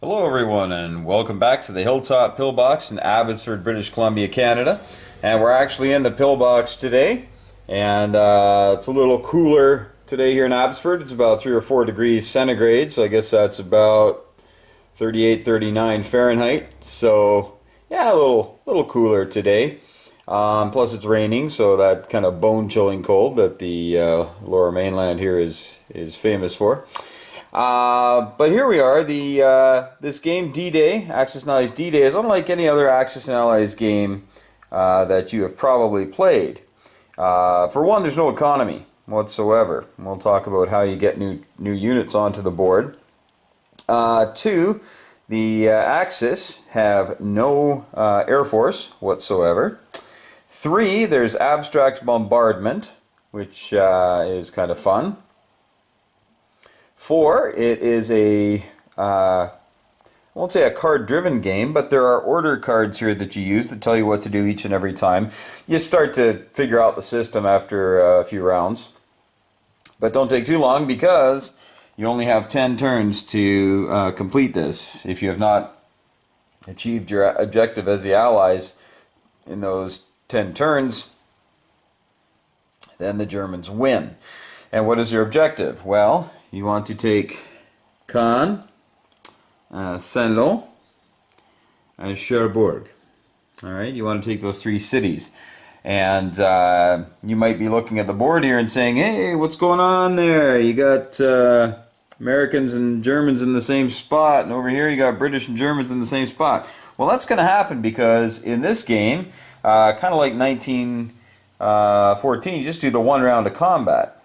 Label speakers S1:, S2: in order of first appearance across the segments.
S1: Hello everyone and welcome back to the Hilltop Pillbox in Abbotsford, British Columbia, Canada. And we're actually in the pillbox today, and it's a little cooler today here in Abbotsford. It's about 3 or 4 degrees centigrade, so I guess that's about 38, 39 Fahrenheit. So yeah, a little cooler today. Plus it's raining, so that kind of bone-chilling cold that the lower mainland here is famous for. But here we are. This game, D-Day, Axis and Allies D-Day, is unlike any other Axis and Allies game that you have probably played. For one, there's no economy whatsoever. We'll talk about how you get new units onto the board. Two, the Axis have no air force whatsoever. Three, there's abstract bombardment, which is kind of fun. 4, it is I won't say a card-driven game, but there are order cards here that you use that tell you what to do each and every time. You start to figure out the system after a few rounds. But don't take too long because you only have 10 turns to complete this. If you have not achieved your objective as the Allies in those 10 turns, then the Germans win. And what is your objective? Well, you want to take Caen, Saint-Lô, and Cherbourg. Alright, you want to take those 3 cities. And you might be looking at the board here and saying, hey, what's going on there? You got Americans and Germans in the same spot, and over here you got British and Germans in the same spot. Well, that's going to happen because in this game, kind of like 1914, you just do the 1 round of combat.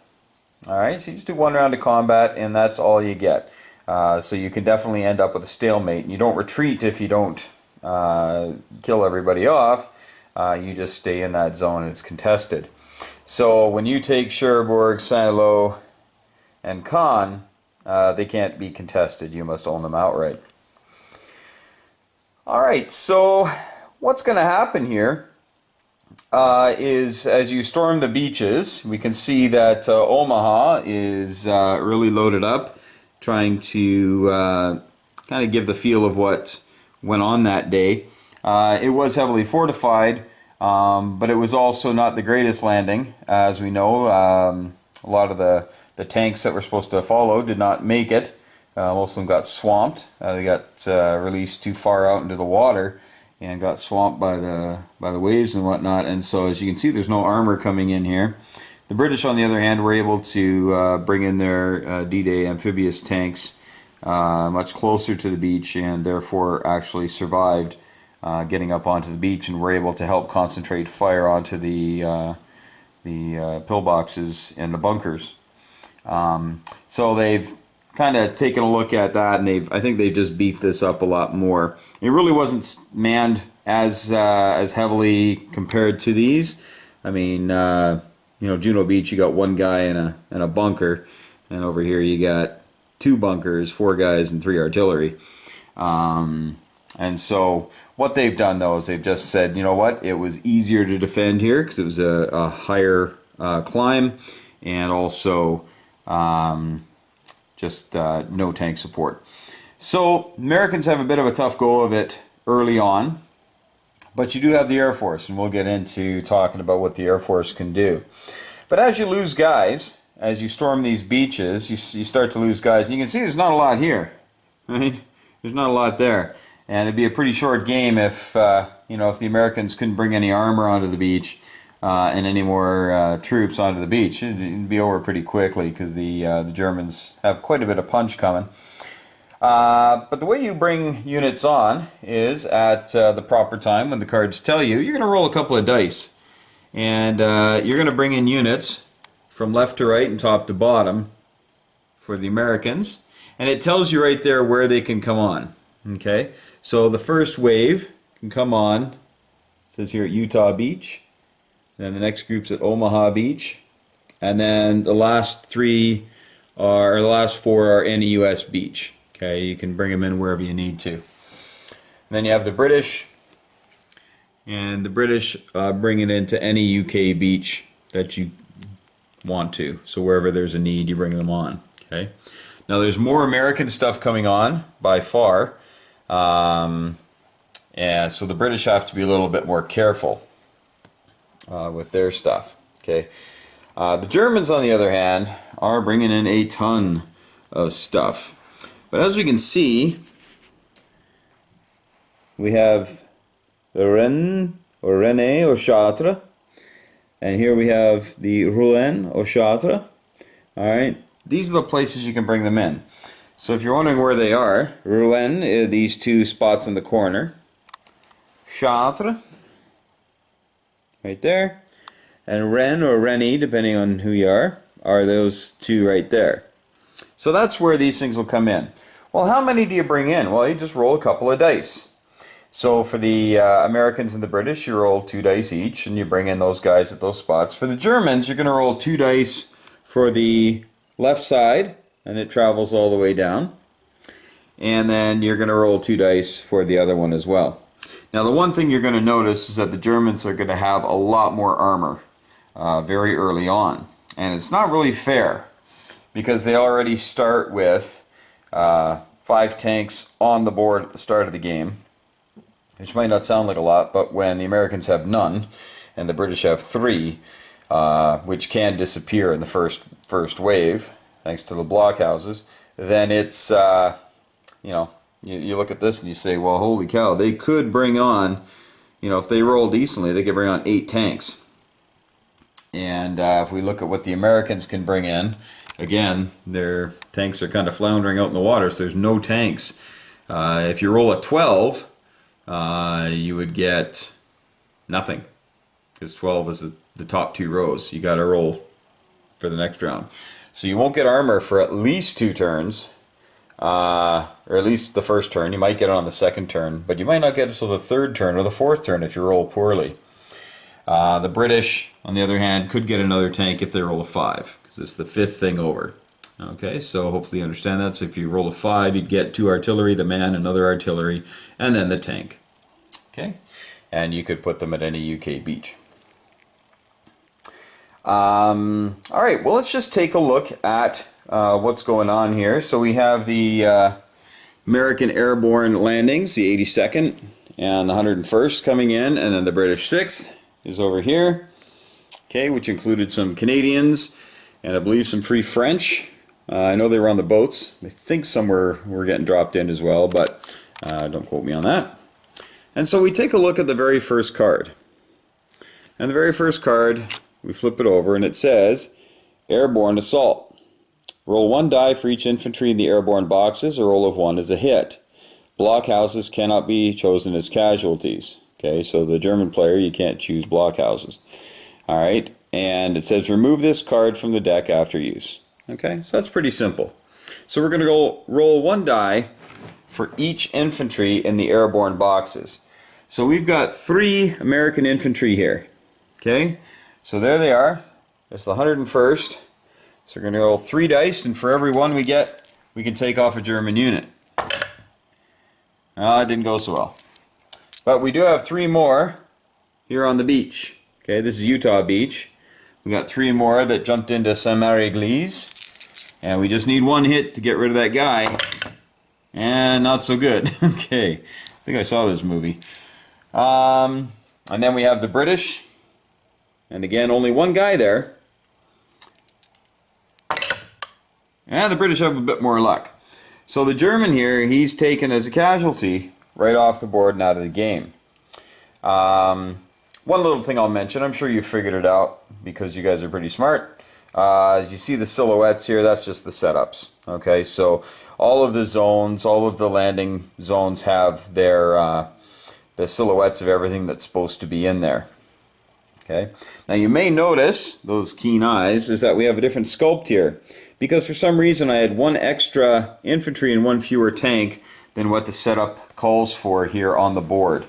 S1: Alright, so you just do 1 round of combat and that's all you get. So you can definitely end up with a stalemate. You don't retreat if you don't kill everybody off. You just stay in that zone and it's contested. So when you take Cherbourg, Saint-Lô, and Caen, they can't be contested. You must own them outright. Alright, so what's going to happen here is as you storm the beaches, we can see that Omaha is really loaded up, trying to kind of give the feel of what went on that day. It was heavily fortified, but it was also not the greatest landing, as we know. A lot of the tanks that were supposed to follow did not make it. Most of them got swamped. They got released too far out into the water and got swamped by the waves and whatnot, and so as you can see there's no armor coming in here. The British on the other hand were able to bring in their D-Day amphibious tanks much closer to the beach and therefore actually survived getting up onto the beach and were able to help concentrate fire onto the pillboxes and the bunkers. So they've kind of taken a look at that, and I think they've just beefed this up a lot more. It really wasn't manned as heavily compared to these. I mean, Juno Beach, you got 1 guy in a bunker, and over here you got 2 bunkers, 4 guys, and 3 artillery. And so what they've done though is they've just said, you know what, it was easier to defend here because it was a higher climb, and also just no tank support. So Americans have a bit of a tough go of it early on, but you do have the Air Force, and we'll get into talking about what the Air Force can do. But as you lose guys, as you storm these beaches, you start to lose guys, and you can see there's not a lot here, right? There's not a lot there, and it'd be a pretty short game if if the Americans couldn't bring any armor onto the beach and any more troops onto the beach. It'd be over pretty quickly because the Germans have quite a bit of punch coming. But the way you bring units on is at the proper time when the cards tell you. You're going to roll a couple of dice, and you're going to bring in units from left to right and top to bottom for the Americans, and it tells you right there where they can come on. Okay, so the first wave can come on, it says here at Utah Beach. Then the next group's at Omaha Beach, and then the last 4 are any U.S. beach. Okay, you can bring them in wherever you need to. And then you have the British, and the British bring it into any UK beach that you want to. So wherever there's a need, you bring them on. Okay. Now there's more American stuff coming on by far. And so the British have to be a little bit more careful with their stuff. Okay. The Germans, on the other hand, are bringing in a ton of stuff. But as we can see, we have the Rennes or Rennais or Chartres, and here we have the Rouen or Chartres. All right, these are the places you can bring them in. So if you're wondering where they are, Rouen, these two spots in the corner, Chartres, right there, and Rennes or Rennie, depending on who you are those two right there. So that's where these things will come in. Well, how many do you bring in? Well, you just roll a couple of dice. So for the Americans and the British, you roll 2 dice each, and you bring in those guys at those spots. For the Germans, you're going to roll 2 dice for the left side, and it travels all the way down. And then you're going to roll 2 dice for the other one as well. Now, the one thing you're going to notice is that the Germans are going to have a lot more armor very early on. And it's not really fair, because they already start with 5 tanks on the board at the start of the game, which might not sound like a lot, but when the Americans have none and the British have 3, which can disappear in the first wave thanks to the blockhouses, then it's you look at this and you say, well, holy cow, they could bring on, if they roll decently, they could bring on 8 tanks. And if we look at what the Americans can bring in, again, their tanks are kind of floundering out in the water, so there's no tanks. If you roll a 12, you would get nothing, because 12 is the top 2 rows. You got to roll for the next round. So you won't get armor for at least 2 turns, or at least the first turn. You might get it on the second turn, but you might not get it until the 3rd turn or the 4th turn if you roll poorly. The British, on the other hand, could get another tank if they roll a 5, because it's the 5th thing over. Okay, so hopefully you understand that. So if you roll a 5, you'd get 2 artillery, the man, another artillery, and then the tank. Okay, and you could put them at any UK beach. All right, well, let's just take a look at what's going on here. So we have the American airborne landings, the 82nd and the 101st coming in, and then the British 6th is over here, okay, which included some Canadians and I believe some Free French. I know they were on the boats. I think some were getting dropped in as well, but don't quote me on that. And so we take a look at the very first card. And the very first card, we flip it over and it says Airborne Assault. Roll 1 die for each infantry in the airborne boxes. A roll of 1 is a hit. Blockhouses cannot be chosen as casualties. Okay, so the German player, you can't choose blockhouses. Alright, and it says remove this card from the deck after use. Okay, so that's pretty simple. So we're going to go roll 1 die for each infantry in the airborne boxes. So we've got 3 American infantry here. Okay, so there they are. It's the 101st. So we're going to roll 3 dice, and for every 1 we get, we can take off a German unit. It didn't go so well. But we do have 3 more here on the beach. Okay, this is Utah Beach. We got 3 more that jumped into Saint-Mary-Église, and we just need 1 hit to get rid of that guy. And not so good. Okay, I think I saw this movie. And then we have the British, and again, only 1 guy there. And the British have a bit more luck. So the German here, he's taken as a casualty right off the board and out of the game. One little thing I'll mention, I'm sure you figured it out because you guys are pretty smart. As you see the silhouettes here, that's just the setups. Okay, so all of the zones, all of the landing zones have their the silhouettes of everything that's supposed to be in there. Okay, now you may notice, those keen eyes, is that we have a different sculpt here. Because for some reason I had 1 extra infantry and 1 fewer tank than what the setup calls for here on the board.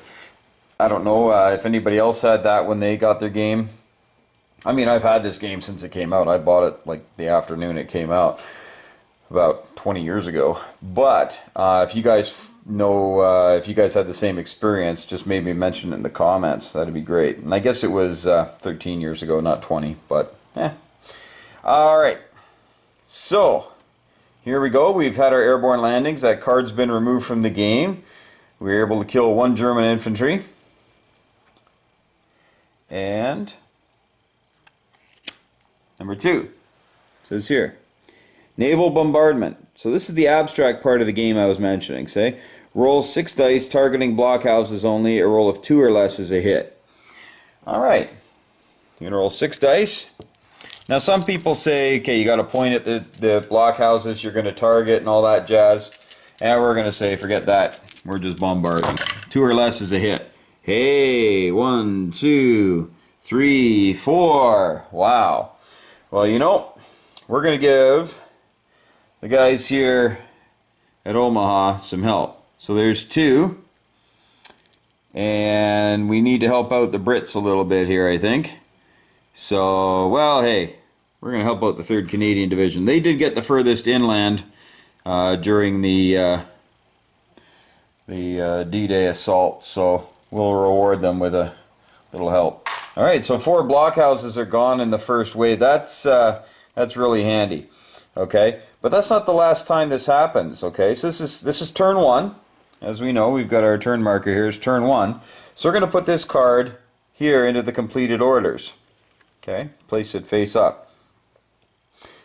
S1: I don't know if anybody else had that when they got their game. I mean, I've had this game since it came out. I bought it like the afternoon it came out, about 20 years ago. But if you guys know, if you guys had the same experience, just maybe mention it in the comments. That'd be great. And I guess it was 13 years ago, not 20, but all right. So here we go. We've had our airborne landings. That card's been removed from the game. We were able to kill 1 German infantry. And number 2 says here, naval bombardment. So this is the abstract part of the game I was mentioning. Say, roll 6 dice, targeting blockhouses only. A roll of 2 or less is a hit. All right, you're gonna roll 6 dice. Now some people say, okay, you got to point at the blockhouses you're going to target and all that jazz. And we're going to say, forget that. We're just bombarding. 2 or less is a hit. Hey, 1, 2, 3, 4. Wow. Well, you know, we're going to give the guys here at Omaha some help. So there's 2. And we need to help out the Brits a little bit here, I think. So, well, hey, we're going to help out the 3rd Canadian Division. They did get the furthest inland during the D-Day assault, so we'll reward them with a little help. All right, so 4 blockhouses are gone in the first wave. That's really handy. Okay, but that's not the last time this happens. Okay, so this is turn 1. As we know, we've got our turn marker here. It's turn 1. So we're going to put this card here into the completed orders. Okay, place it face up.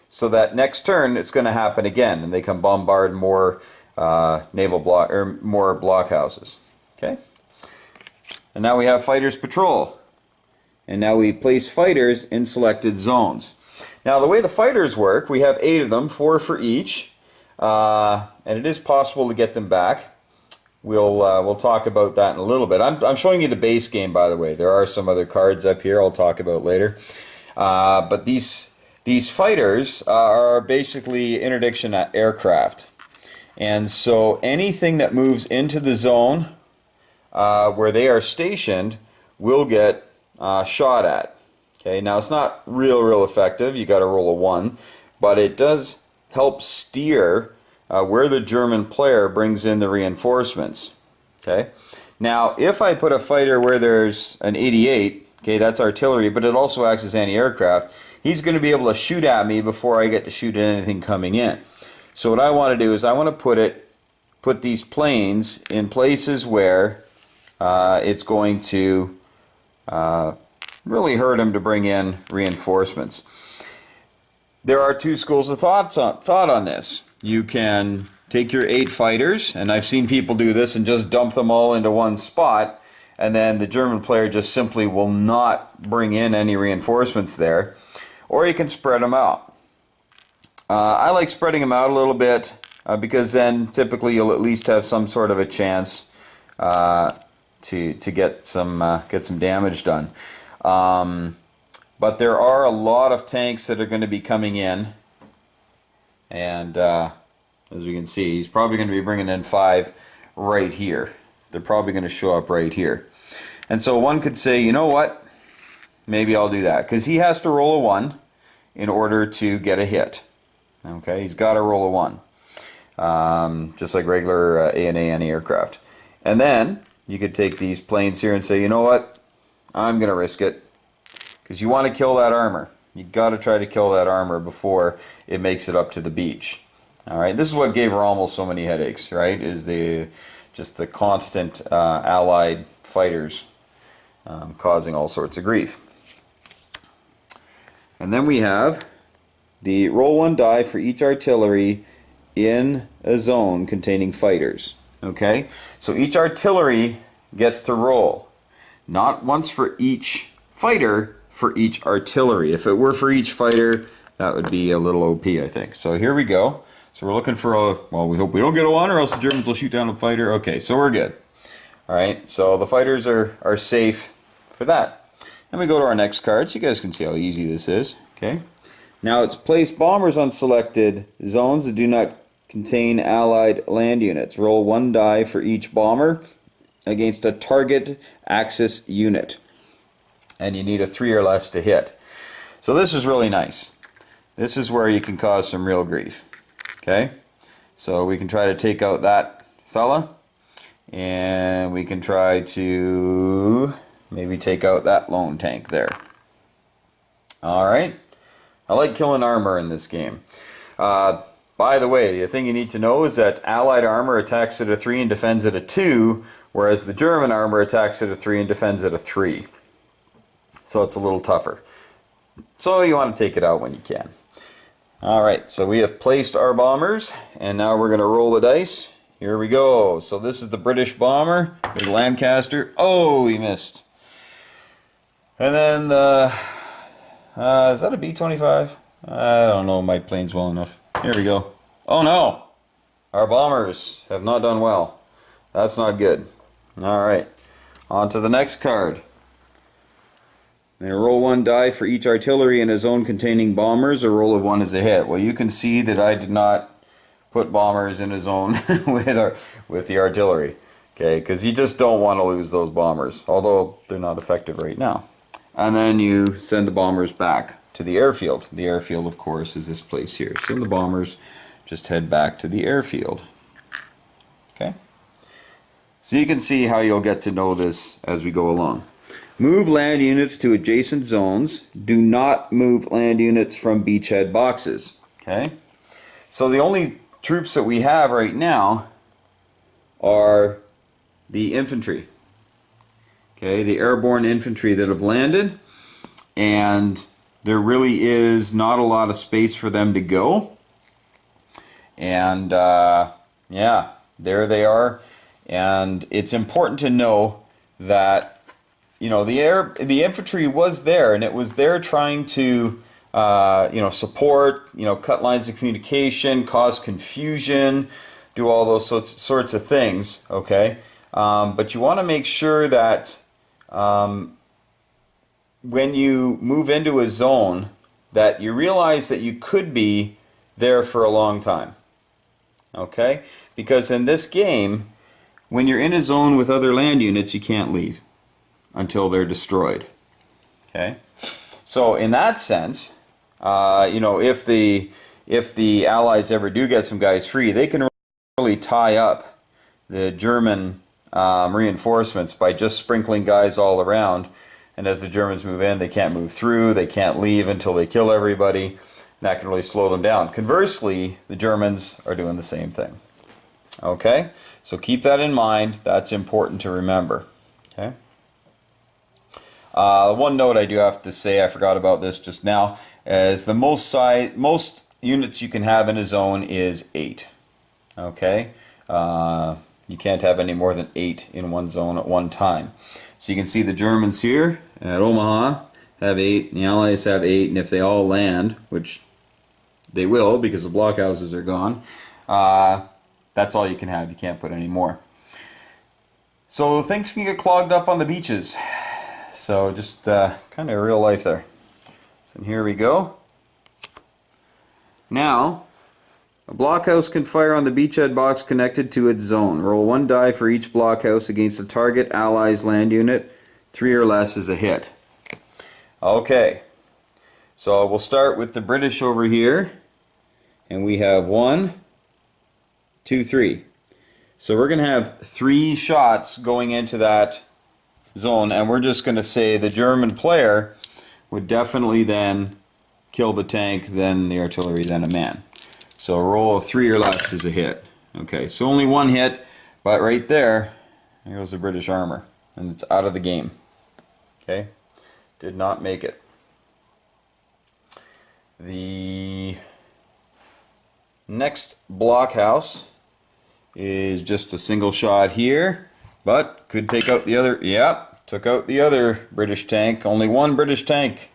S1: So that next turn, it's going to happen again, and they can bombard more naval block or more blockhouses. Okay, and now we have fighters patrol, and now we place fighters in selected zones. Now the way the fighters work, we have 8 of them, 4 for each, and it is possible to get them back. We'll talk about that in a little bit. I'm showing you the base game, by the way. There are some other cards up here I'll talk about later, but these fighters are basically interdiction aircraft, and so anything that moves into the zone where they are stationed will get shot at. Okay, now it's not real effective. You got to roll a 1, but it does help steer where the German player brings in the reinforcements. Okay, now if I put a fighter where there's an 88, okay, that's artillery, but it also acts as anti-aircraft. He's going to be able to shoot at me before I get to shoot at anything coming in. So what I want to do is I want to put these planes in places where it's going to really hurt him to bring in reinforcements. There are 2 schools of thought on this. You can take your 8 fighters, and I've seen people do this and just dump them all into one spot, and then the German player just simply will not bring in any reinforcements there. Or you can spread them out. I like spreading them out a little bit because then typically you'll at least have some sort of a chance to get some damage done. But there are a lot of tanks that are going to be coming in, and as we can see, he's probably going to be bringing in 5 right here. They're probably going to show up right here. And so one could say, you know what? Maybe I'll do that, because he has to roll a 1 in order to get a hit. Okay, he's got to roll a 1, just like regular A&A anti-aircraft. And then you could take these planes here and say, you know what? I'm going to risk it, because you want to kill that armor. You got to try to kill that armor before it makes it up to the beach. All right, this is what gave Rommel so many headaches, right? Is just the constant Allied fighters causing all sorts of grief. And then we have the roll 1 die for each artillery in a zone containing fighters. Okay, so each artillery gets to roll, not once for each fighter, for each artillery. If it were for each fighter, that would be a little OP, I think. So here we go. So we're looking for a, well, we hope we don't get a 1, or else the Germans will shoot down a fighter. Okay, so we're good. All right, so the fighters are safe for that. Then we go to our next card, so you guys can see how easy this is. Okay, now it's place bombers on selected zones that do not contain Allied land units. Roll 1 die for each bomber against a target axis unit, and you need a 3 or less to hit. So this is really nice. This is where you can cause some real grief. Okay, so we can try to take out that fella, and we can try to maybe take out that lone tank there. Alright, I like killing armor in this game. By the way, the thing you need to know is that Allied armor attacks at a 3 and defends at a 2, whereas the German armor attacks at a 3 and defends at a 3. So it's a little tougher. So you want to take it out when you can. Alright, so we have placed our bombers, and now we're going to roll the dice. Here we go. So this is the British bomber, the Lancaster. Oh, he missed. And then the... is that a B-25? I don't know my planes well enough. Here we go. Oh no! Our bombers have not done well. That's not good. Alright, on to the next card. Then roll 1 die for each artillery in a zone containing bombers. A roll of 1 is a hit. Well, you can see that I did not put bombers in a zone with the artillery. Okay, because you just don't want to lose those bombers, although they're not effective right now. And then you send the bombers back to the airfield. The airfield, of course, is this place here. So the bombers just head back to the airfield. Okay? So you can see how you'll get to know this as we go along. Move land units to adjacent zones. Do not move land units from beachhead boxes. Okay? So the only troops that we have right now are the infantry. Okay, the airborne infantry that have landed, and there really is not a lot of space for them to go. And yeah, there they are. And it's important to know that, you know, the infantry was there, and it was there trying to you know, support, you know, cut lines of communication, cause confusion, do all those sorts of things. Okay, but you want to make sure that when you move into a zone that you realize that you could be there for a long time. Okay? Because in this game, when you're in a zone with other land units, you can't leave until they're destroyed. Okay? So in that sense, you know, if the Allies ever do get some guys free, they can really tie up the German reinforcements by just sprinkling guys all around, and as the Germans move in, they can't move through, they can't leave until they kill everybody, and that can really slow them down. Conversely, the Germans are doing the same thing. Okay, so keep that in mind. That's important to remember. Okay. One note I do have to say, I forgot about this just now, is the most units you can have in a zone is 8. Okay. You can't have any more than 8 in one zone at one time. So you can see the Germans here at Omaha have 8, and the Allies have 8, and if they all land, which they will because the blockhouses are gone, that's all you can have. You can't put any more. So things can get clogged up on the beaches. So just kind of real life there. So here we go. Now, a blockhouse can fire on the beachhead box connected to its zone. Roll 1 die for each blockhouse against a target Allies land unit. 3 or less is a hit. Okay, so we'll start with the British over here, and we have 1, 2, 3. So we're going to have 3 shots going into that zone, and we're just going to say the German player would definitely then kill the tank, then the artillery, then a man. So a roll of 3 or less is a hit. Okay, so only 1 hit, but right there goes the British armor, and it's out of the game. Okay, did not make it. The next blockhouse is just a single shot here, but could take out the other. Yep, took out the other British tank. Only 1 British tank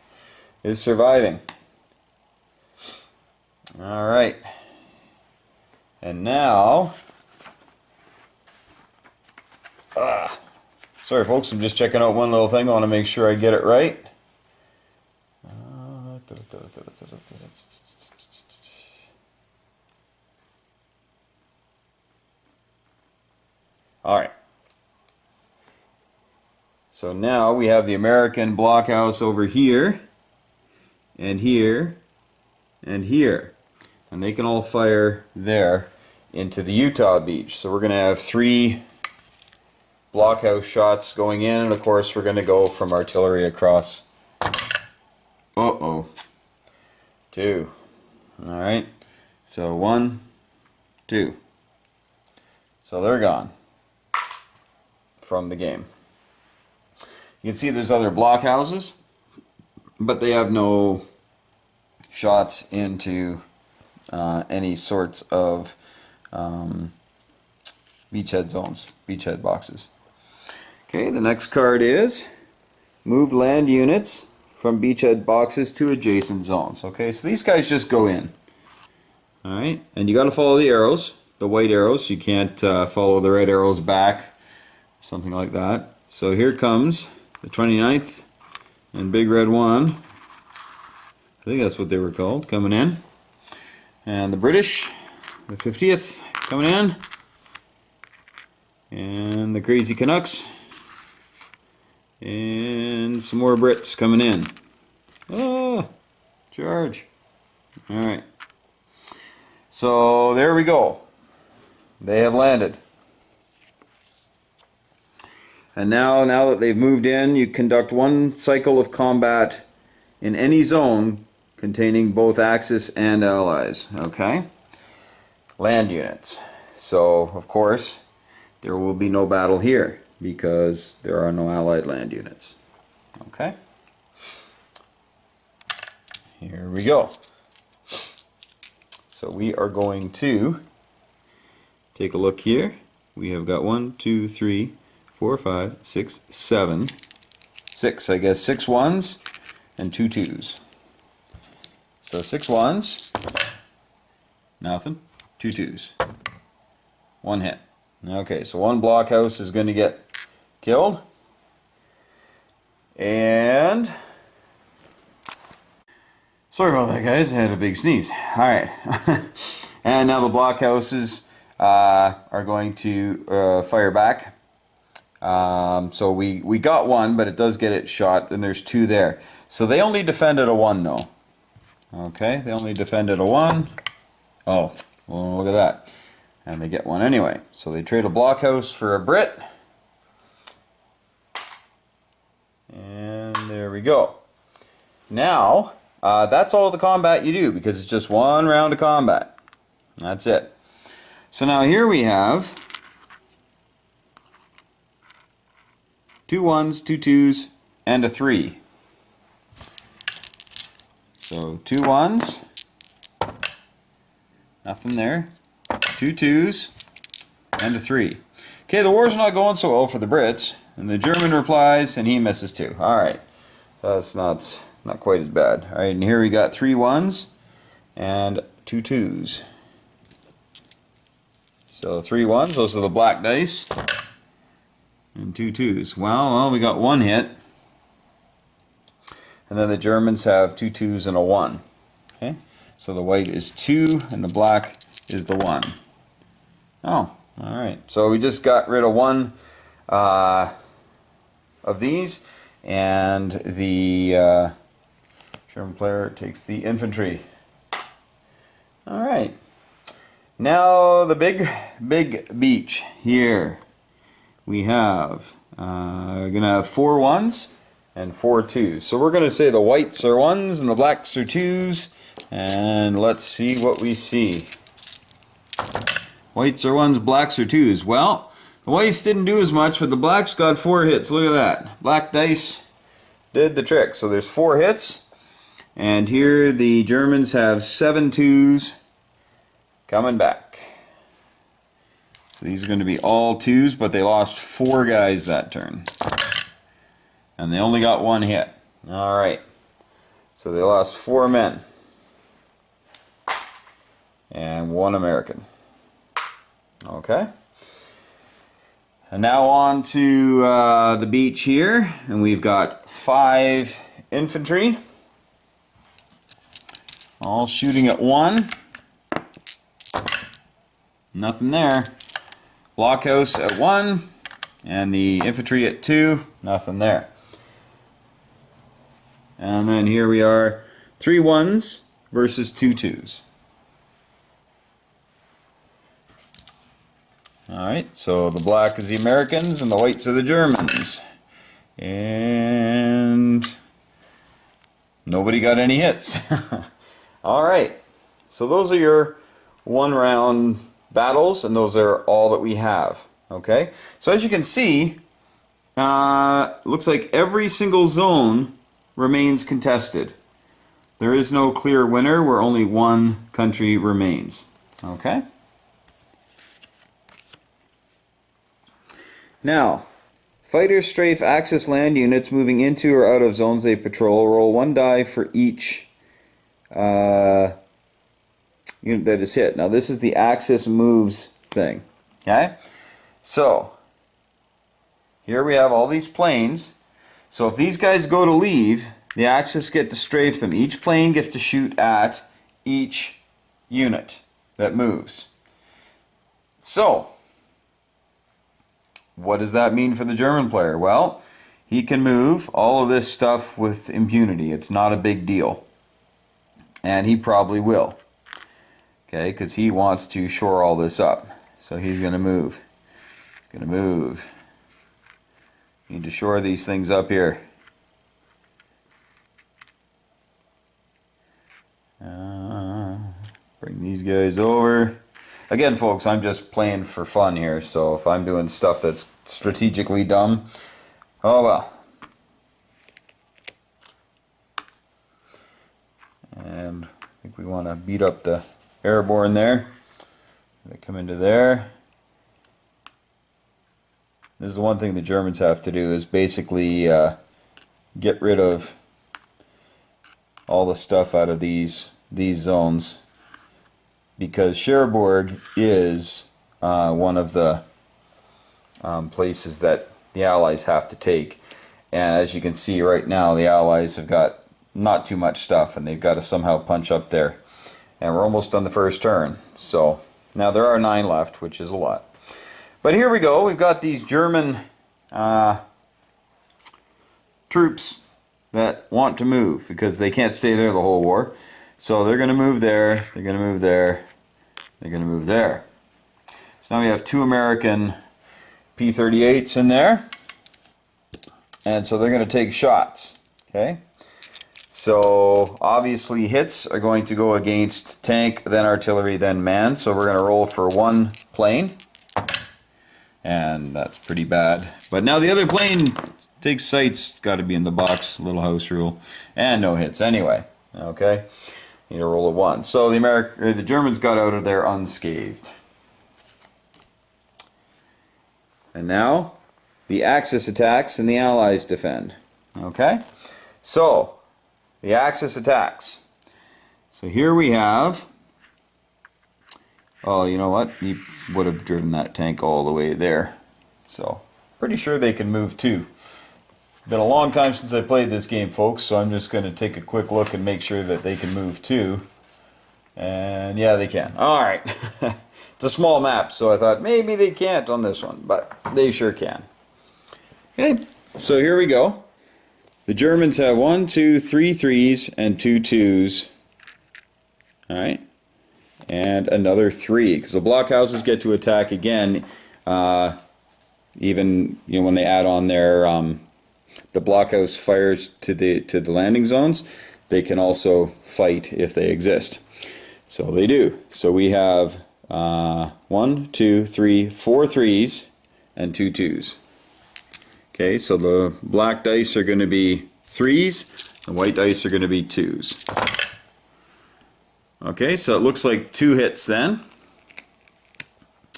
S1: is surviving. All right. And now, sorry folks, I'm just checking out one little thing. I want to make sure I get it right. All right. So now we have the American blockhouse over here, and here, and here. And they can all fire there into the Utah beach. So we're going to have 3 blockhouse shots going in, and of course we're going to go from artillery across. Uh-oh. 2. Alright. So 1, 2. So they're gone from the game. You can see there's other blockhouses, but they have no shots into any sorts of beachhead zones, beachhead boxes. Okay, the next card is move land units from beachhead boxes to adjacent zones. Okay, so these guys just go in. Alright, and you got to follow the arrows, the white arrows. You can't follow the red arrows back, something like that. So here comes the 29th and Big Red 1. I think that's what they were called, coming in. And the British, the 50th, coming in. And the Crazy Canucks. And some more Brits coming in. Ah, charge. Alright. So there we go. They have landed. And now that they've moved in, you conduct one cycle of combat in any zone containing both Axis and Allies. Okay? Land units. So, of course, there will be no battle here because there are no Allied land units. Okay? Here we go. So we are going to take a look here. We have got 1, 2, 3, 4, 5, 6, 7. 6, I guess. 6 ones and 2 twos. So 6 ones, nothing, 2 twos. 1 hit. Okay, so 1 blockhouse is going to get killed. And sorry about that, guys. I had a big sneeze. Alright. And now the blockhouses are going to fire back. So we got 1, but it does get it shot, and there's 2 there. So they only defended a 1, though. Okay, they only defended a 1. Oh, well, look at that. And they get 1 anyway. So they trade a blockhouse for a Brit. And there we go. Now, that's all the combat you do, because it's just 1 round of combat. That's it. So now here we have 2 1s, 2 2s, and a 3. So 2 1s, nothing there, 2 2s, and a 3. Okay, the war's not going so well for the Brits, and the German replies, and he misses 2. Alright, so that's not quite as bad. Alright, and here we got 3 1s and 2 2s. So 3 1s, those are the black dice, and 2 2s. Well, we got 1 hit. And then the Germans have 2 2s and a 1. Okay, so the white is 2 and the black is the 1. Oh, alright. So we just got rid of 1 of these, and the German player takes the infantry. Alright. Now the big beach here. We have, we're going to have 4 1s. And 4 2s. So we're going to say the whites are 1s and the blacks are 2s. And let's see what we see. Whites are 1s, blacks are 2s. Well, the whites didn't do as much, but the blacks got 4 hits. Look at that. Black dice did the trick. So there's 4 hits. And here the Germans have 7 2s coming back. So these are going to be all 2s, but they lost 4 guys that turn. And they only got 1 hit. Alright. So they lost 4 men. And 1 American. Okay. And now on to the beach here. And we've got 5 infantry. All shooting at 1. Nothing there. Blockhouse at 1. And the infantry at 2. Nothing there. And then here we are, 3 1s versus 2 2s. Alright, so the black is the Americans and the whites are the Germans. And nobody got any hits. Alright, so those are your one-round battles, and those are all that we have. Okay, so as you can see, looks like every single zone remains contested. There is no clear winner where only one country remains. Okay. Now, fighters strafe Axis land units moving into or out of zones they patrol. Roll 1 die for each unit that is hit. Now, this is the Axis moves thing. Okay? So, here we have all these planes. So if these guys go to leave, the Axis get to strafe them. Each plane gets to shoot at each unit that moves. So, what does that mean for the German player? Well, he can move all of this stuff with impunity. It's not a big deal. And he probably will. Okay, because he wants to shore all this up. So he's going to move. He's going to move. Need to shore these things up here. Bring these guys over. Again, folks, I'm just playing for fun here, so if I'm doing stuff that's strategically dumb, oh well. And I think we want to beat up the airborne there. They come into there. This is the one thing the Germans have to do, is basically get rid of all the stuff out of these zones, because Cherbourg is one of the places that the Allies have to take. And as you can see right now, the Allies have got not too much stuff, and they've got to somehow punch up there. And we're almost on the first turn. So now there are 9 left, which is a lot. But here we go. We've got these German troops that want to move because they can't stay there the whole war. So they're going to move there, they're going to move there, they're going to move there. So now we have 2 American P-38s in there. And so they're going to take shots. Okay? So obviously hits are going to go against tank, then artillery, then man. So we're going to roll for 1 plane. And that's pretty bad. But now the other plane takes sights. Got to be in the box. Little house rule. And no hits anyway. Okay? Need a roll of 1. So the Germans got out of there unscathed. And now the Axis attacks and the Allies defend. Okay? So the Axis attacks. So here we have... Oh, you know what? He would have driven that tank all the way there. So, pretty sure they can move too. Been a long time since I played this game, folks, so I'm just going to take a quick look and make sure that they can move too. And yeah, they can. Alright. It's a small map, so I thought maybe they can't on this one, but they sure can. Okay, so here we go. The Germans have 1, 2, 3 3s and 2 2s. Alright. And another 3, because the blockhouses get to attack again, even when they add on their the blockhouse fires to the landing zones, they can also fight if they exist. So they do. So we have 1, 2, 3, 4 3s and 2 2s. Okay, so the black dice are going to be 3s, the white dice are going to be 2s. Okay, so it looks like 2 hits then.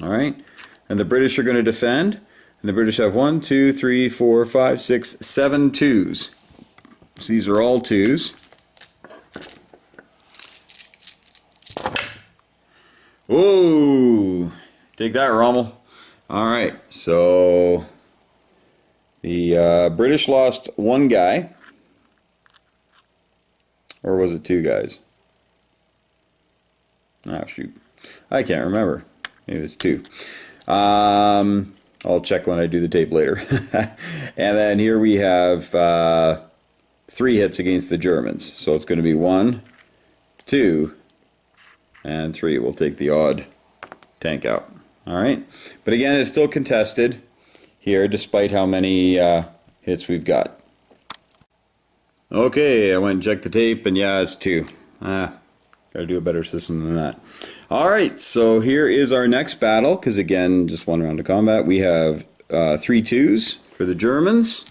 S1: Alright, and the British are going to defend. And the British have 1, 2, 3, 4, 5, 6, 7 2s. So these are all 2s. Whoa! Take that, Rommel. Alright, so the British lost 1 guy. Or was it 2 guys? Ah, shoot. I can't remember. Maybe it was 2. I'll check when I do the tape later. And then here we have 3 hits against the Germans. So it's going to be 1, 2, and 3. We'll take the odd tank out. Alright? But again, it's still contested here, despite how many hits we've got. Okay, I went and checked the tape, and yeah, it's 2. Got to do a better system than that. All right, so here is our next battle, because again, just one round of combat. We have 3 twos for the Germans.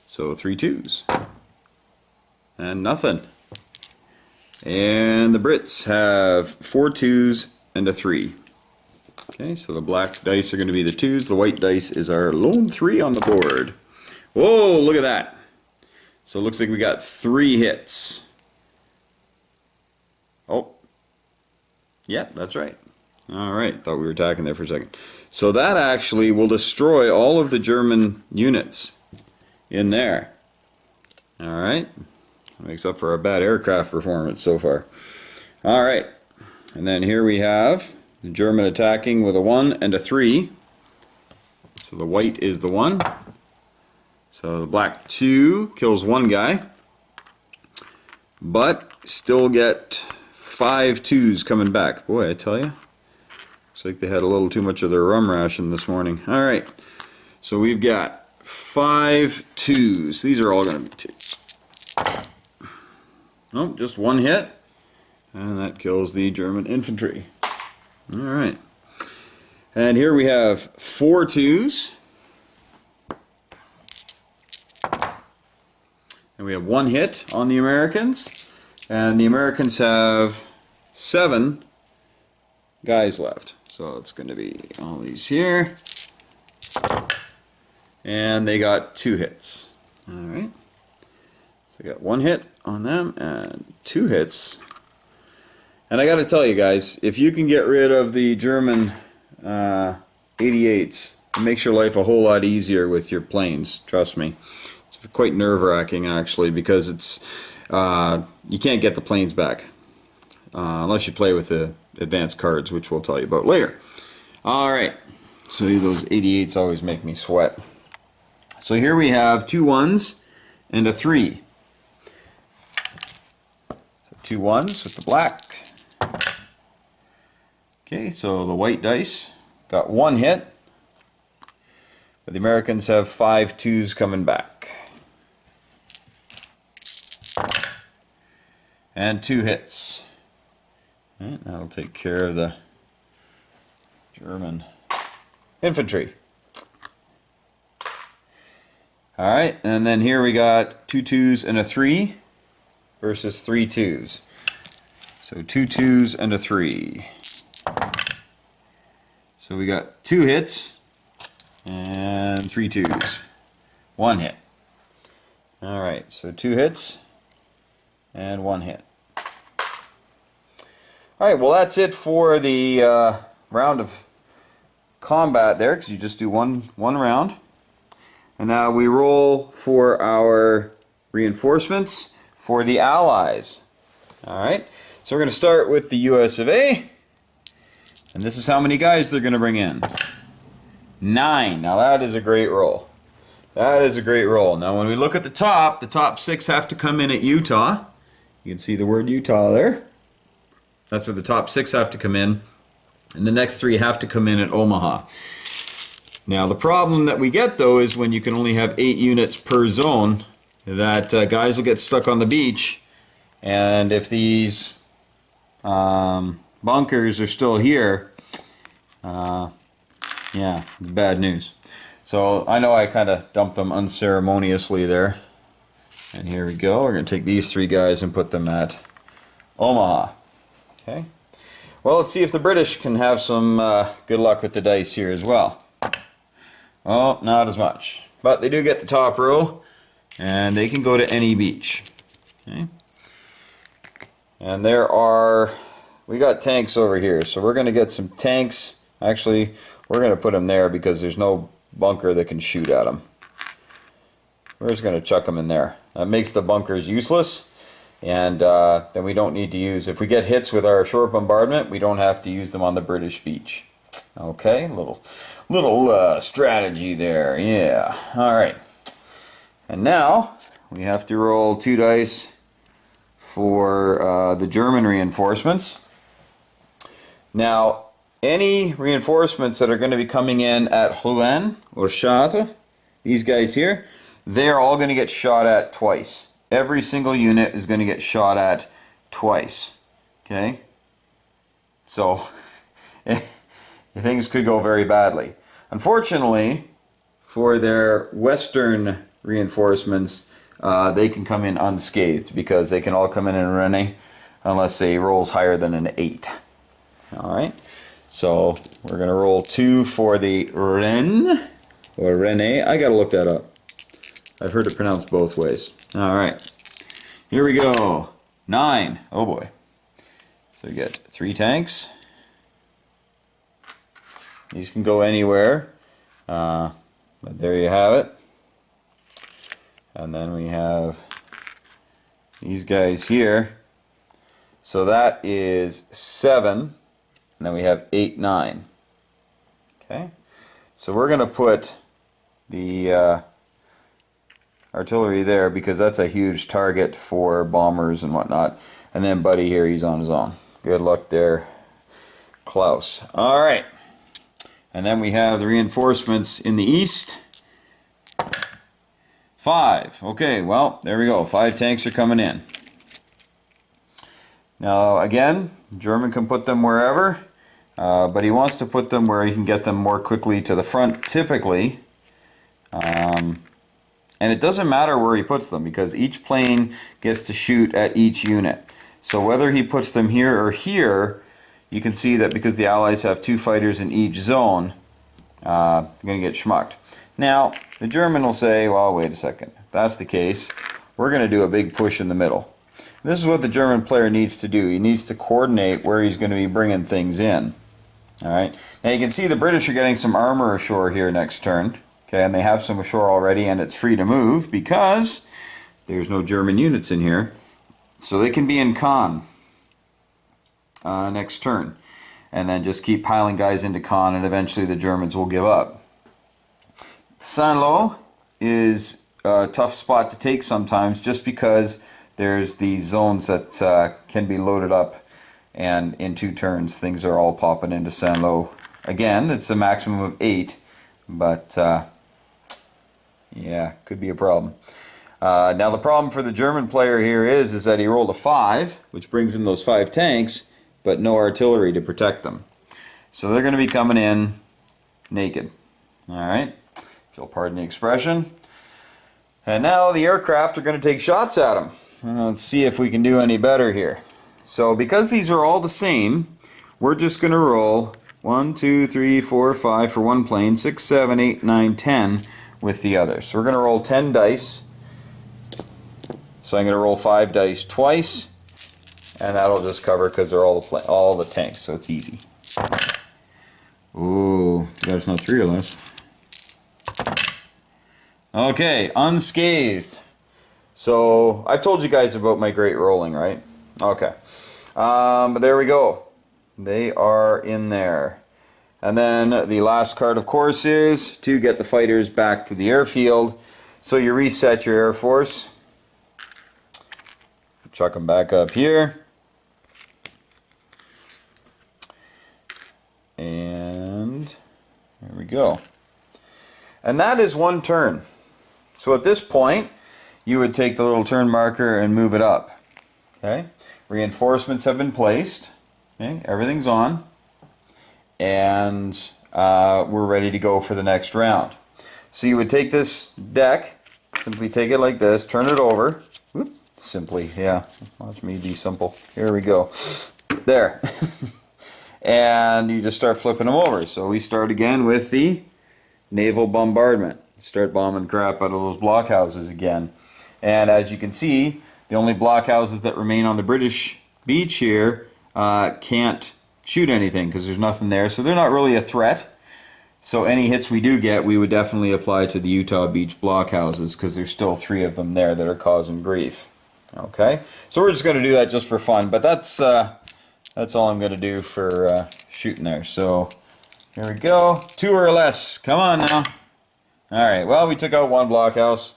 S1: So 3 twos. And nothing. And the Brits have 4 twos and a 3. Okay, so the black dice are going to be the 2s. The white dice is our lone 3 on the board. Whoa, look at that. So it looks like we got 3 hits. Oh. Yeah, that's right. Alright, thought we were attacking there for a second. So that actually will destroy all of the German units in there. Alright. Makes up for our bad aircraft performance so far. Alright. And then here we have the German attacking with a 1 and a 3. So the white is the 1. So the black 2 kills 1 guy. But still get 5 twos coming back. Boy, I tell you. Looks like they had a little too much of their rum ration this morning. Alright. So we've got 5 twos. These are all going to be 2. Oh, just 1 hit. And that kills the German infantry. Alright. And here we have 4 twos. And we have 1 hit on the Americans. And the Americans have 7 guys left. So it's going to be all these here. And they got 2 hits. Alright. So we got 1 hit on them and 2 hits. And I got to tell you guys, if you can get rid of the German 88s, it makes your life a whole lot easier with your planes. Trust me. It's quite nerve-wracking actually, because it's you can't get the planes back unless you play with the advanced cards, which we'll tell you about later. Alright, so those 88s always make me sweat. So here we have 2 1s and a 3. So 2 1s with the black. Okay, so the white dice got 1 hit, but the Americans have 5 twos coming back. And 2 hits. Right, that'll take care of the German infantry. Alright, and then here we got 2 twos and a 3 versus 3 twos. So 2 twos and a 3. So we got 2 hits and 3 twos. 1 hit. Alright, so 2 hits and 1 hit. Alright, well that's it for the round of combat there, because you just do one round. And now we roll for our reinforcements for the Allies. Alright, so we're going to start with the US of A. And this is how many guys they're going to bring in. 9. Now that is a great roll. That is a great roll. Now when we look at the top 6 have to come in at Utah. You can see the word Utah there. That's where the top 6 have to come in. And the next 3 have to come in at Omaha. Now the problem that we get though is when you can only have 8 units per zone, that guys will get stuck on the beach. And if these bunkers are still here, yeah, bad news. So I know I kind of dumped them unceremoniously there. And here we go. We're going to take these 3 guys and put them at Omaha. Okay. Well, let's see if the British can have some good luck with the dice here as well. Oh, not as much. But they do get the top row, and they can go to any beach. Okay. And we got tanks over here, so we're going to get some tanks. Actually, we're going to put them there because there's no bunker that can shoot at them. We're just going to chuck them in there. That makes the bunkers useless, and then we don't need to use, if we get hits with our short bombardment, we don't have to use them on the British beach. Okay, little strategy there, yeah. Alright, and now we have to roll 2 dice for the German reinforcements. Now, any reinforcements that are going to be coming in at Rouen or Chartres, these guys here, they're all going to get shot at twice. Every single unit is going to get shot at twice. Okay? So, things could go very badly. Unfortunately, for their western reinforcements, they can come in unscathed because they can all come in Rene unless they rolls higher than an 8. Alright, so we're going to roll 2 for the Ren, or Rene. I got to look that up. I've heard it pronounced both ways. Alright, here we go. 9. Oh boy. So we get 3 tanks. These can go anywhere. But there you have it. And then we have these guys here. So that is 7. And then we have 8, 9. Okay. So we're going to put the artillery there because that's a huge target for bombers and whatnot. And then Buddy here, he's on his own. Good luck there, Klaus. Alright. And then we have the reinforcements in the east. 5. Okay, well, there we go. 5 tanks are coming in. Now, again, German can put them wherever, but he wants to put them where he can get them more quickly to the front, typically. And it doesn't matter where he puts them, because each plane gets to shoot at each unit. So whether he puts them here or here, you can see that because the Allies have 2 fighters in each zone, they're going to get schmucked. Now, the German will say, well, wait a second. If that's the case, we're going to do a big push in the middle. This is what the German player needs to do. He needs to coordinate where he's going to be bringing things in. Alright. Now you can see the British are getting some armor ashore here next turn. Okay, and they have some ashore already, and it's free to move because there's no German units in here. So they can be in Caen next turn. And then just keep piling guys into Caen, and eventually the Germans will give up. Saint-Lô is a tough spot to take sometimes just because there's these zones that can be loaded up, and in 2 turns things are all popping into Saint-Lô. Again, it's a maximum of 8, but yeah, could be a problem. Now the problem for the German player here is that he rolled a 5, which brings in those 5 tanks, but no artillery to protect them. So they're going to be coming in naked. Alright, if you'll pardon the expression. And now the aircraft are going to take shots at them. Let's see if we can do any better here. So because these are all the same, we're just going to roll 1, 2, 3, 4, 5 for one plane, 6, 7, 8, 9, 10 with the others. So we're going to roll 10 dice. So I'm going to roll 5 dice twice, and that'll just cover because they're all the tanks, so it's easy. Ooh, that's not 3 or less. Okay, unscathed. So I've told you guys about my great rolling, right? Okay, but there we go. They are in there. And then the last card, of course, is to get the fighters back to the airfield. So you reset your Air Force. Chuck them back up here. And there we go. And that is 1 turn. So at this point, you would take the little turn marker and move it up. Okay? Reinforcements have been placed. Okay? Everything's on. And we're ready to go for the next round. So you would take this deck, simply take it like this, turn it over. Whoop, simply, yeah. Watch me be simple. Here we go. There. And you just start flipping them over. So we start again with the naval bombardment. Start bombing crap out of those blockhouses again. And as you can see, the only blockhouses that remain on the British beach here can't shoot anything because there's nothing there. So they're not really a threat. So any hits we do get, we would definitely apply to the Utah beach blockhouses because there's still 3 of them there that are causing grief. Okay, so we're just going to do that just for fun. But that's all I'm going to do for shooting there. So here we go. 2 or less. Come on now. Alright, well, we took out 1 blockhouse.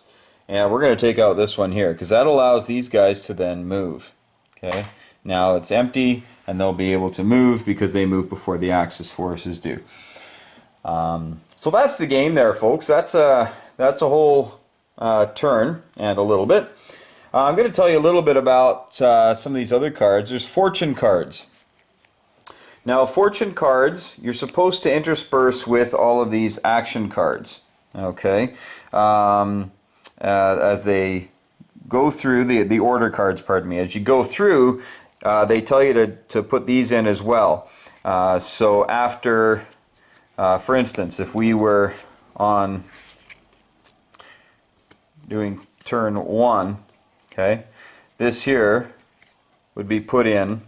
S1: And we're going to take out this one here because that allows these guys to then move. Okay, now it's empty and they'll be able to move because they move before the Axis forces do. So that's the game there, folks. That's a whole turn and a little bit. I'm going to tell you a little bit about some of these other cards. There's fortune cards. Now, fortune cards, you're supposed to intersperse with all of these action cards, okay? As they go through, the order cards, pardon me, as you go through, they tell you to put these in as well. So after, for instance, if we were on doing turn 1, okay, this here would be put in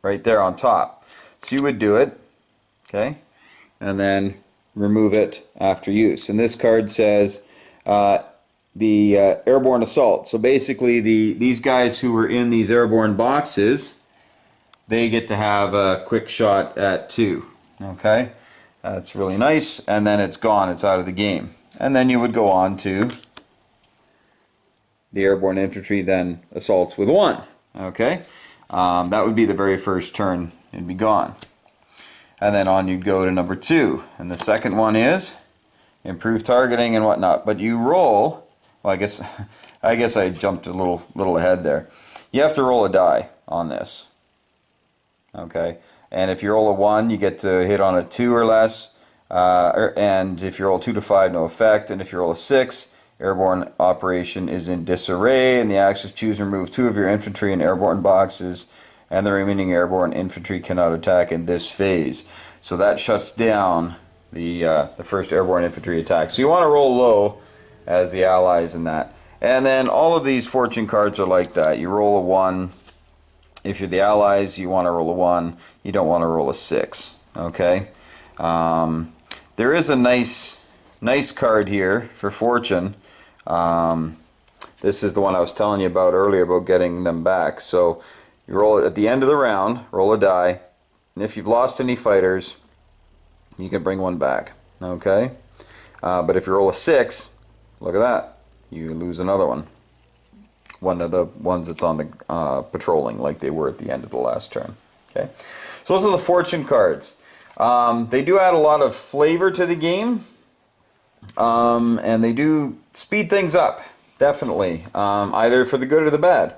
S1: right there on top. So you would do it, okay, and then remove it after use. And this card says the airborne assault. So basically these guys who were in these airborne boxes, they get to have a quick shot at 2, okay. That's really nice, and then it's gone, it's out of the game. And then you would go on to the airborne infantry, then assaults with 1, okay. That would be the very first turn, it'd be gone. And then on you'd go to number 2. And the second one is improved targeting and whatnot. But you roll, well, I guess I jumped a little ahead there. You have to roll a die on this. Okay? And if you roll a 1, you get to hit on a 2 or less. And if you roll 2 to 5, no effect. And if you roll a 6, airborne operation is in disarray, and the axis choose and remove 2 of your infantry in airborne boxes, and the remaining airborne infantry cannot attack in this phase. So that shuts down the first airborne infantry attack. So you want to roll low as the allies in that. And then all of these fortune cards are like that. You roll a 1. If you're the allies, you want to roll a 1. You don't want to roll a 6. Okay? There is a nice card here for fortune. This is the one I was telling you about earlier about getting them back. So you roll it at the end of the round, roll a die, and if you've lost any fighters, you can bring 1 back. Okay? But if you roll a 6, look at that, you lose another one. One of the ones that's on the patrolling, like they were at the end of the last turn. Okay? So those are the fortune cards. They do add a lot of flavor to the game. And they do speed things up, definitely, either for the good or the bad.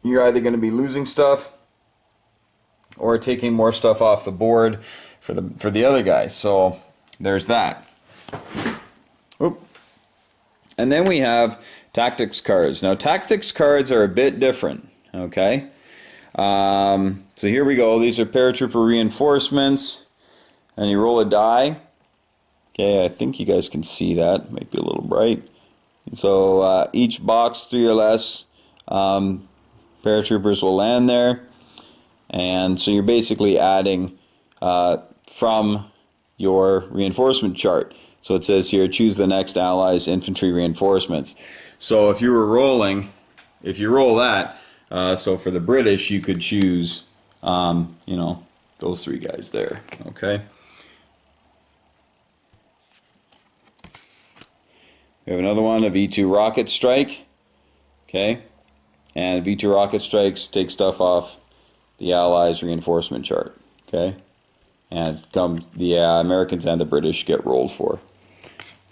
S1: You're either going to be losing stuff or taking more stuff off the board for the other guys. So there's that. Oop. And then we have tactics cards. Now tactics cards are a bit different, okay? So here we go. These are paratrooper reinforcements, and you roll a die. Okay, I think you guys can see that. Might be a little bright. So each box, 3 or less, paratroopers will land there. And so you're basically adding from your reinforcement chart. So it says here, choose the next ally's infantry reinforcements. So if you were rolling, if you roll that, so for the British, you could choose, you know, those 3 guys there. Okay. We have another one, a V2 rocket strike. Okay. And V2 rocket strikes take stuff off the Allies' reinforcement chart. Okay. And the Americans and the British get rolled for.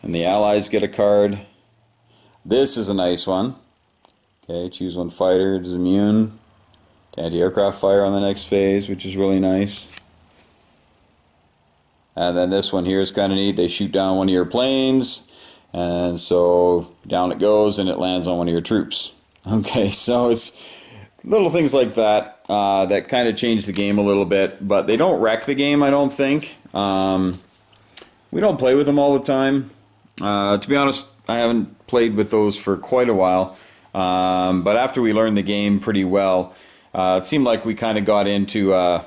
S1: And the Allies get a card. This is a nice one. Okay, choose 1 fighter. It is immune to anti-aircraft fire on the next phase, which is really nice. And then this one here is kind of neat. They shoot down one of your planes, and so down it goes, and it lands on one of your troops. Okay, so it's little things like that that kind of change the game a little bit, but they don't wreck the game, I don't think. We don't play with them all the time. To be honest, I haven't played with those for quite a while. But after we learned the game pretty well, it seemed like we kind of got into a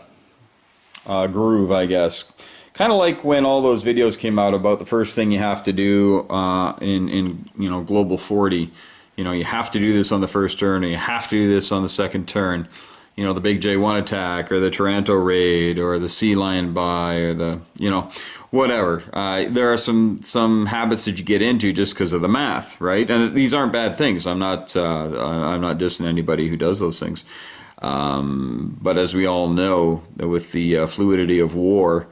S1: groove, I guess. Kind of like when all those videos came out about the first thing you have to do in Global 40. You know, you have to do this on the first turn, or you have to do this on the second turn. You know, the big J1 attack, or the Taranto raid, or the Sea Lion buy, or the, whatever. There are some habits that you get into just because of the math, right? And these aren't bad things. I'm not dissing anybody who does those things. But as we all know, with the fluidity of war,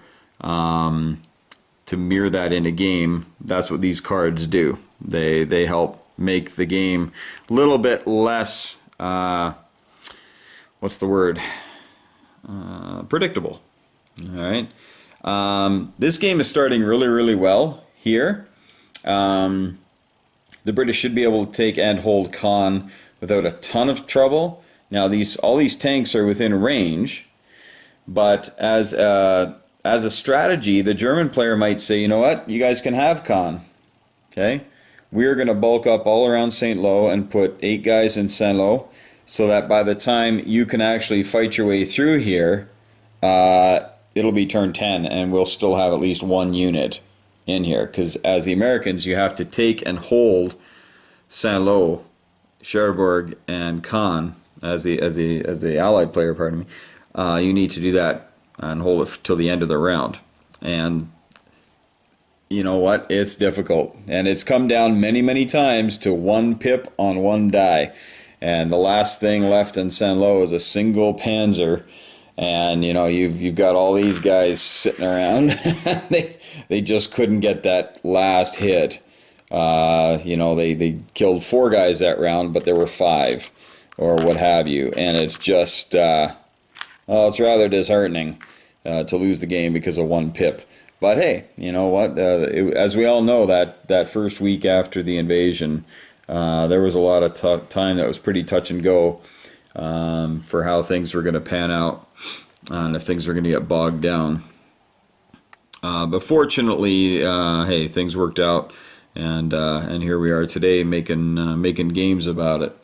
S1: to mirror that in a game, that's what these cards do. They help make the game a little bit less, what's the word? Predictable. All right. This game is starting really, really well here. The British should be able to take and hold Caen without a ton of trouble. Now, all these tanks are within range, but as a strategy, the German player might say, you know what, you guys can have Caen. Okay? We're going to bulk up all around St. Lo and put 8 guys in St. Lo, so that by the time you can actually fight your way through here, it'll be turn 10 and we'll still have at least 1 unit in here. Because as the Americans, you have to take and hold St. Lo, Cherbourg, and Caen as the Allied player. Pardon me. You need to do that and hold it till the end of the round. And you know what? It's difficult, and it's come down many, many times to 1 pip on 1 die. And the last thing left in St. Lo is a single Panzer, and you know you've got all these guys sitting around. they just couldn't get that last hit. You know, they killed 4 guys that round, but there were 5 or what have you, and it's just well, it's rather disheartening to lose the game because of 1 pip. But hey, you know what? As we all know, that first week after the invasion, there was a lot of time that was pretty touch and go for how things were going to pan out and if things were going to get bogged down. But fortunately, hey, things worked out, and here we are today making games about it.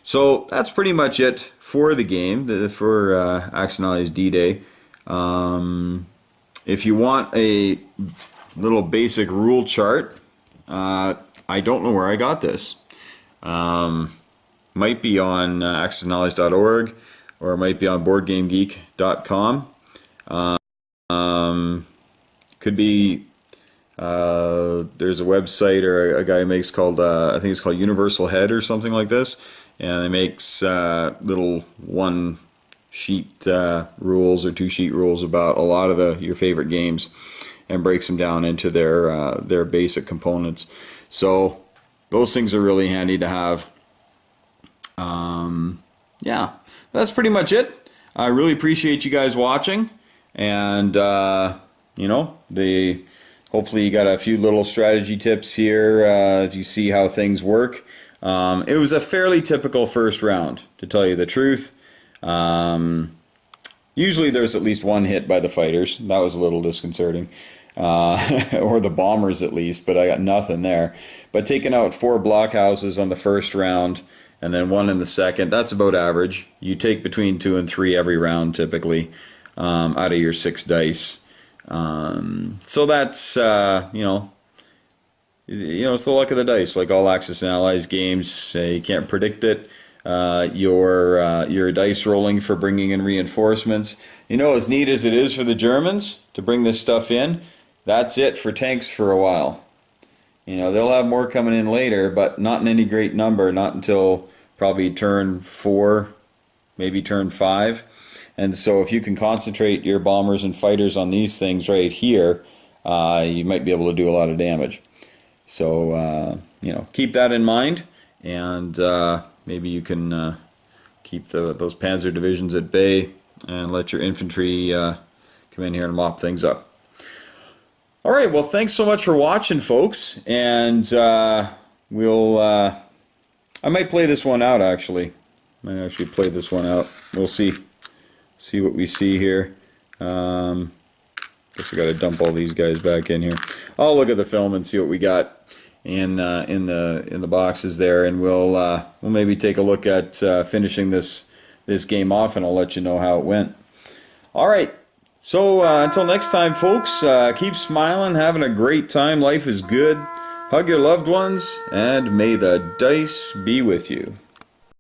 S1: So that's pretty much it for the game, for Axis and Allies D-Day. If you want a little basic rule chart, I don't know where I got this. Might be on axisandallies.org, or it might be on boardgamegeek.com. Could be there's a website or a guy makes called I think it's called Universal Head or something like this, and it makes little 1 sheet rules or 2 sheet rules about a lot of your favorite games, and breaks them down into their basic components. So those things are really handy to have. Yeah, that's pretty much it. I really appreciate you guys watching, and you know, hopefully you got a few little strategy tips here as you see how things work. It was a fairly typical first round, to tell you the truth. Usually there's at least 1 hit by the fighters. That was a little disconcerting. Or the bombers at least, but I got nothing there. But taking out 4 blockhouses on the first round and then 1 in the second, that's about average. You take between 2 and 3 every round typically out of your 6 dice. So that's, you know, it's the luck of the dice, like all Axis and Allies games. You can't predict it. Your dice rolling for bringing in reinforcements. You know, as neat as it is for the Germans to bring this stuff in, that's it for tanks for a while. You know, they'll have more coming in later, but not in any great number, not until probably turn 4, maybe turn 5. And so if you can concentrate your bombers and fighters on these things right here, you might be able to do a lot of damage. So, you know, keep that in mind, and maybe you can keep those panzer divisions at bay and let your infantry come in here and mop things up. All right, well, thanks so much for watching, folks, and I might play this one out, actually. I might actually play this one out. We'll see what we see here. Guess I got to dump all these guys back in here. I'll look at the film and see what we got in the boxes there, and we'll maybe take a look at finishing this game off, and I'll let you know how it went. All right. So until next time, folks, keep smiling, having a great time. Life is good. Hug your loved ones, and may the dice be with you.